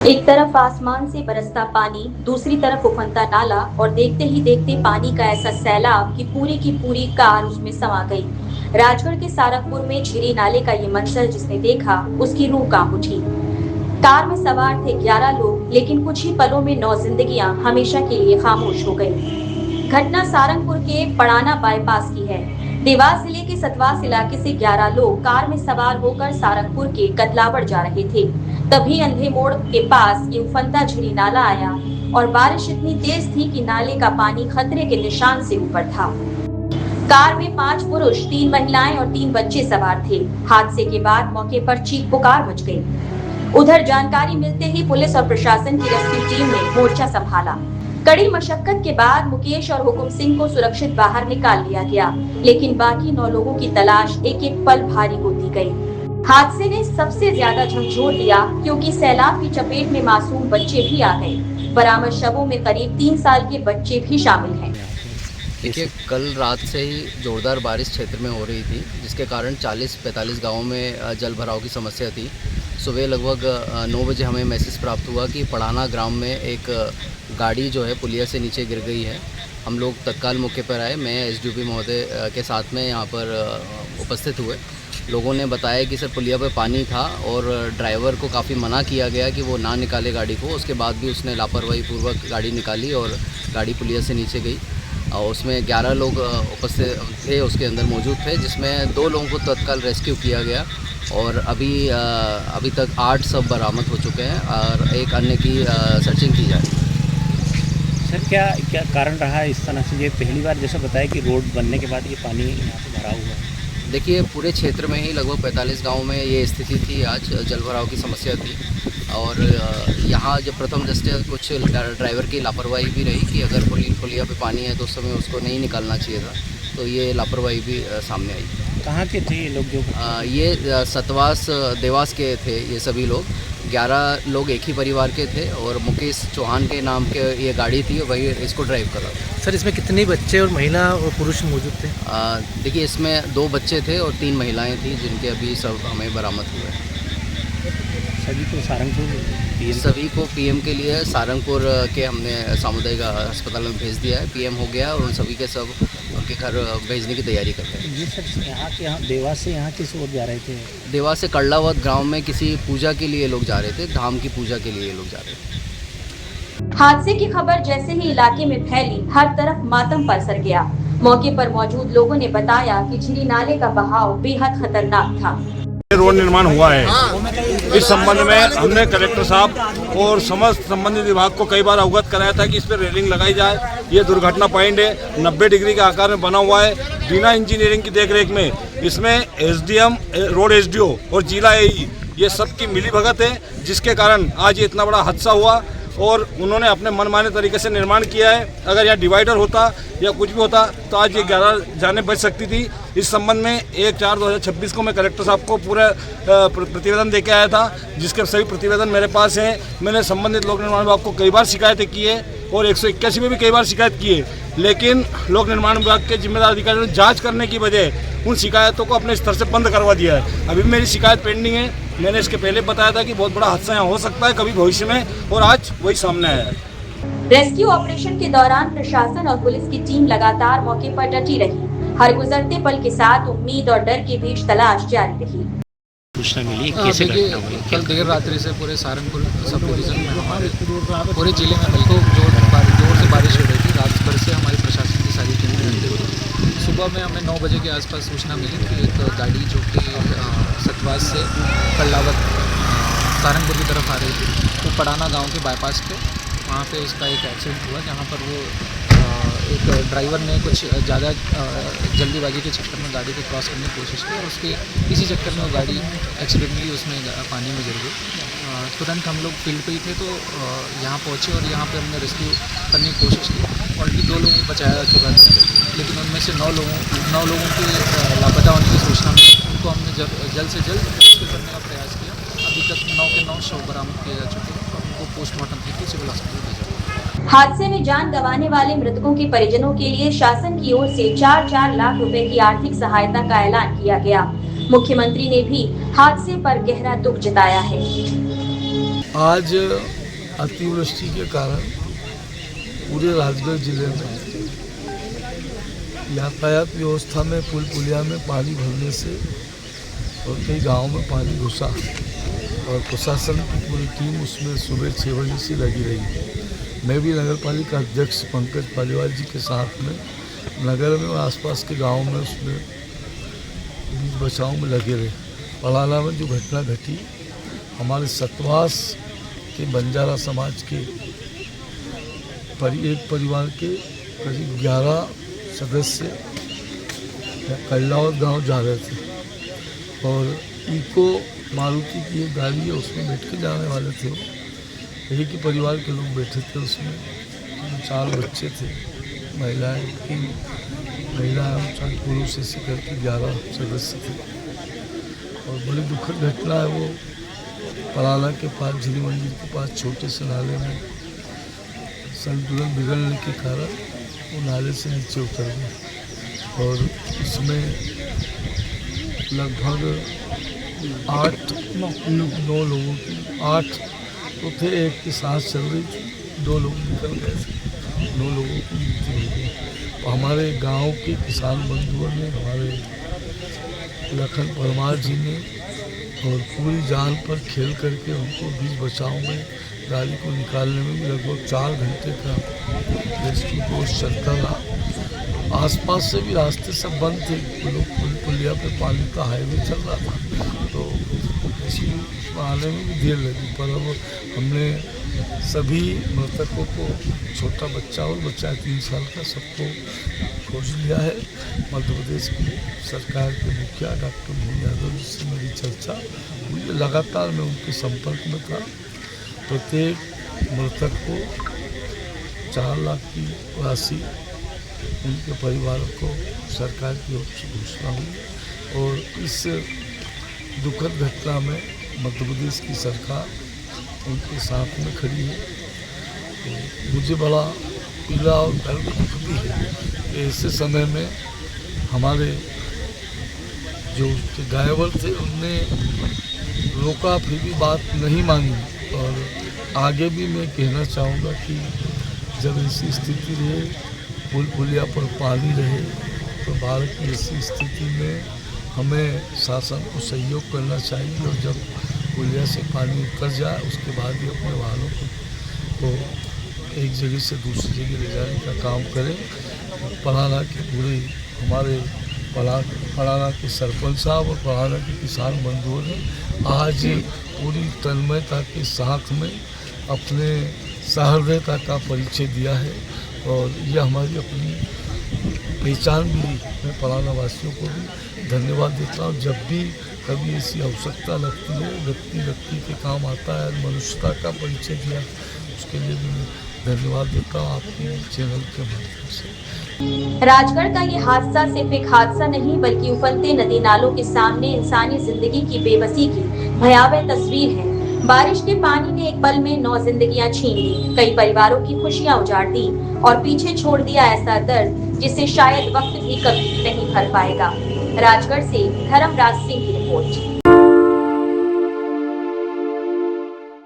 एक तरफ आसमान से बरसता पानी, दूसरी तरफ उफनता नाला और देखते ही देखते पानी का ऐसा सैलाब कि पूरी की पूरी कार उसमें समा गई। राजगढ़ के सारंगपुर में झिरी नाले का ये मंजर जिसने देखा उसकी रूह कांप उठी। कार में सवार थे 11 लोग, लेकिन कुछ ही पलों में 9 जिंदगियां हमेशा के लिए खामोश हो गई। घटना सारंगपुर के पड़ाना बाईपास की है। देवास जिले के सतवास इलाके से 11 लोग कार में सवार होकर सारंगपुर के कतलावड़ जा रहे थे। तभी अंधे मोड़ के पास ये उफनता झिरी नाला आया और बारिश इतनी तेज थी कि नाले का पानी खतरे के निशान से ऊपर था। कार में 5 पुरुष, 3 महिलाएं और 3 बच्चे सवार थे। हादसे के बाद मौके पर चीख पुकार मच गई। उधर जानकारी मिलते ही पुलिस और प्रशासन की रेस्क्यू टीम ने मोर्चा संभाला। कड़ी मशक्कत के बाद मुकेश और हुकुम सिंह को सुरक्षित बाहर निकाल लिया गया, लेकिन बाकी 9 लोगों की तलाश एक एक पल भारी होती गई। हादसे ने सबसे ज्यादा झकझोर दिया क्योंकि सैलाब की चपेट में मासूम बच्चे भी आ गए। बरामद शवों में करीब 3 साल के बच्चे भी शामिल हैं। देखिए, कल रात से ही जोरदार बारिश क्षेत्र में हो रही थी, जिसके कारण 40-45 गाँवों में जल भराव की समस्या थी। सुबह लगभग 9 बजे हमें मैसेज प्राप्त हुआ कि पड़ाना ग्राम में एक गाड़ी जो है पुलिया से नीचे गिर गई है। हम लोग तत्काल मौके पर आए। मैं एसडीओपी महोदय के साथ में यहाँ पर उपस्थित हुए। लोगों ने बताया कि सर पुलिया पे पानी था और ड्राइवर को काफ़ी मना किया गया कि वो ना निकाले गाड़ी को। उसके बाद भी उसने लापरवाही पूर्वक गाड़ी निकाली और गाड़ी पुलिया से नीचे गई। उसमें 11 लोग उपस्थित थे, उसके अंदर मौजूद थे, जिसमें 2 लोगों को तत्काल रेस्क्यू किया गया और अभी तक 8 सब बरामद हो चुके हैं और एक अन्य की सर्चिंग की जा रही है। सर क्या कारण रहा है इस तरह से? ये पहली बार जैसा बताया कि रोड बनने के बाद ये पानी यहाँ पे भरा हुआ है। देखिए, पूरे क्षेत्र में ही लगभग 45 गाँव में ये स्थिति थी। आज जल भराव की समस्या थी और यहाँ जब प्रथम दृष्टया कुछ ड्राइवर की लापरवाही भी रही कि अगर पुलिया पे पानी है तो उस समय उसको नहीं निकालना चाहिए था, तो ये लापरवाही भी सामने आई। कहाँ के थे ये लोग जो? ये सतवास देवास के थे। ये सभी लोग 11 लोग एक ही परिवार के थे और मुकेश चौहान के नाम के ये गाड़ी थी, वही इसको ड्राइव कर रहा था। सर, इसमें कितने बच्चे और महिला और पुरुष मौजूद थे? देखिए, इसमें 2 बच्चे थे और 3 महिलाएं थी, जिनके अभी सब हमें बरामद हुए। सभी को पीएम के लिए सारंगपुर के हमने सामुदायिक अस्पताल में भेज दिया है। पीएम हो गया और उन सभी के सब उनके घर भेजने की तैयारी कर रहे हैं। जी सर, यहाँ देवास से यहाँ किस ओर जा रहे थे? देवास से कड़लावत गांव में किसी पूजा के लिए लोग जा रहे थे, धाम की पूजा के लिए लोग जा रहे थे। हादसे की खबर जैसे ही इलाके में फैली, हर तरफ मातम पसर गया। मौके पर मौजूद लोगों ने बताया कि झिरी नाले का बहाव बेहद खतरनाक था। रोड निर्माण हुआ है। इस संबंध में हमने कलेक्टर साहब और समस्त संबंधित विभाग को कई बार अवगत कराया था कि इस पर रेलिंग लगाई जाए। ये दुर्घटना पॉइंट है, 90 डिग्री के आकार में बना हुआ है। बिना इंजीनियरिंग की देखरेख में इसमें एसडीएम, रोड एसडीओ और जिला एई ये सब की मिलीभगत है, जिसके कारण आज ये इतना बड़ा हादसा हुआ और उन्होंने अपने मनमाने तरीके से निर्माण किया है। अगर यहाँ डिवाइडर होता या कुछ भी होता तो आज ये 11 जानें बच सकती थी। इस संबंध में 1/4/2026 को मैं कलेक्टर साहब को पूरा प्रतिवेदन देके आया था, जिसके सभी प्रतिवेदन मेरे पास हैं। मैंने संबंधित लोक निर्माण विभाग को कई बार शिकायतें की है और 181 में भी कई बार शिकायत की है, लेकिन लोक निर्माण विभाग के जिम्मेदार अधिकारियों ने जाँच करने की बजाय उन शिकायतों को अपने स्तर से बंद करवा दिया है। अभी मेरी शिकायत पेंडिंग है। मैंने इसके पहले बताया था कि बहुत बड़ा हादसा यहाँ हो सकता है कभी भविष्य में, और आज वही सामने आया है। रेस्क्यू ऑपरेशन के दौरान प्रशासन और पुलिस की टीम लगातार मौके पर डटी रही। हर गुजरते पल के साथ उम्मीद और डर के बीच तलाश जारी रही। सूचना मिली कैसे? कल देर रात्रि से पूरे सारंगपुर सब डिवीजन में, हमारे पूरे जिले में बिल्कुल जोर से बारिश हो रही थी। रात भर से हमारी प्रशासन की सारी टीमें डटी हुई थी। सुबह में हमें 9 बजे के आसपास सूचना मिली कि एक गाड़ी जो कि सतवास से कड़लावत सारंगपुर की तरफ आ रही थी, वो पड़ाना गांव के बाईपास पे वहाँ पे उसका एक एक्सीडेंट हुआ, जहाँ पर वो एक ड्राइवर ने कुछ ज़्यादा जल्दीबाजी के चक्कर में गाड़ी को क्रॉस करने की कोशिश की और उसके इसी चक्कर में वो गाड़ी एक्सीडेंटली उसमें पानी में गिर गई। तुरंत हम लोग फील्ड पे ही थे तो यहाँ पहुँचे और यहाँ पे हमने रेस्क्यू करने की कोशिश की। ऑलरेडी 2 लोगों को बचाया जा चुका था, लेकिन उनमें से 9 लोगों की लापता होने की सूचना मिली। उनको हमने जल्द से जल्द रेस्क्यू करने का प्रयास किया। अभी तक 9 के 9 शव बरामद किए जा चुके हैं और उनको पोस्टमार्टम के लिए सिविल हॉस्पिटल भेजा गया। हादसे में जान गंवाने वाले मृतकों के परिजनों के लिए शासन की ओर से 4-4 लाख रुपए की आर्थिक सहायता का ऐलान किया गया। मुख्यमंत्री ने भी हादसे पर गहरा दुख जताया है। आज अतिवृष्टि के कारण पूरे राजगढ़ जिले में यातायात व्यवस्था में पुल पुलिया में पानी भरने से और कई गांवों में पानी घुसा और प्रशासन की पूरी टीम उसमें सुबह 6 बजे से लगी रही। मैं भी नगर पालिका अध्यक्ष पंकज पालीवाल जी के साथ में नगर में और आसपास के गाँव में उसमें बीच बचाव में लगे रहे। पलाला में जो घटना घटी, हमारे सतवास के बंजारा समाज के एक परिवार के करीब 11 सदस्य कल्लावत गांव जा रहे थे और इको मारुति की एक गाड़ी है उसमें बैठ के जाने वाले थे। एक ही परिवार के लोग बैठे थे, उसमें 4 बच्चे थे, महिलाएं 3 महिलाएं 4 पुरुष ऐसे करके 11 सदस्य थे। और बड़ी दुखद घटना है वो पलाला के पास झिली मंदिर के पास छोटे से नाले में संतुलन बिगड़ने के कारण वो नाले से नीचे उतर गए और इसमें लगभग 9 लोगों की 8 तो थे, एक की सांस चल रही थी, 2 लोग निकल गए थे, 9 लोगों की मृत्यु हो गई। तो हमारे गांव के किसान बंधुओं ने, हमारे लखन परमार जी ने और पूरी जान पर खेल करके उनको बीच बचाव में गाड़ी को निकालने में भी लगभग 4 घंटे का रेस्क्यू कोर्स चलता रहा। आसपास से भी रास्ते सब बंद थे, पुल पुलिया पे पानी का हाईवे चल रहा था, तो उसमें आने में भी देर लगी। पर अब हमने सभी मृतकों को, छोटा बच्चा और बच्चा 3 साल का, सबको खोज लिया है। मध्य प्रदेश की सरकार के मुखिया डॉक्टर मोहन यादव जी से मेरी चर्चा हुई, लगातार मैं उनके संपर्क में था। प्रत्येक मृतक को 4 लाख की राशि उनके परिवारों को सरकार की ओर से घोषणा हुई और इस दुखद घटना में मध्य प्रदेश की सरकार उनके साथ में खड़ी है। तो मुझे बड़ा पीड़ा और दर्द भी है कि ऐसे समय में हमारे जो ड्राइवर थे उनने रोका, फिर भी बात नहीं मानी। और आगे भी मैं कहना चाहूँगा कि जब ऐसी स्थिति रहे, पुल पुलिया पर पानी रहे, तो भारत की ऐसी स्थिति में हमें शासन को सहयोग करना चाहिए और जब पुलिया से पानी उतर जाए उसके बाद भी अपने वाहनों को एक जगह से दूसरी जगह ले जाने का काम करें। पलाला के पूरे हमारे पलाला के सरपंच साहब और पलाला के किसान बंधुओं ने आज पूरी तन्मयता के साथ में अपने सहृदयता का परिचय दिया है और यह हमारी अपनी पहचान भी है। मैं पलाला वासियों को भी धन्यवाद देता हूँ। जब भी कभी ऐसी आवश्यकता लगती है, व्यक्ति के काम आता है, मनुष्यता का परिचय दिया, उसके लिए भी मैं धन्यवाद देता हूँ आपके चैनल के माध्यम से। राजगढ़ का ये हादसा सिर्फ एक हादसा नहीं बल्कि उफनते नदी नालों के सामने इंसानी जिंदगी की बेबसी की भयावह तस्वीर है। बारिश के पानी ने एक पल में 9 जिंदगियां छीन ली, कई परिवारों की खुशियां उजाड़ दी और पीछे छोड़ दिया ऐसा दर्द जिसे शायद वक्त भी कभी नहीं भर पाएगा। राजगढ़ से धर्मराज सिंह की रिपोर्ट।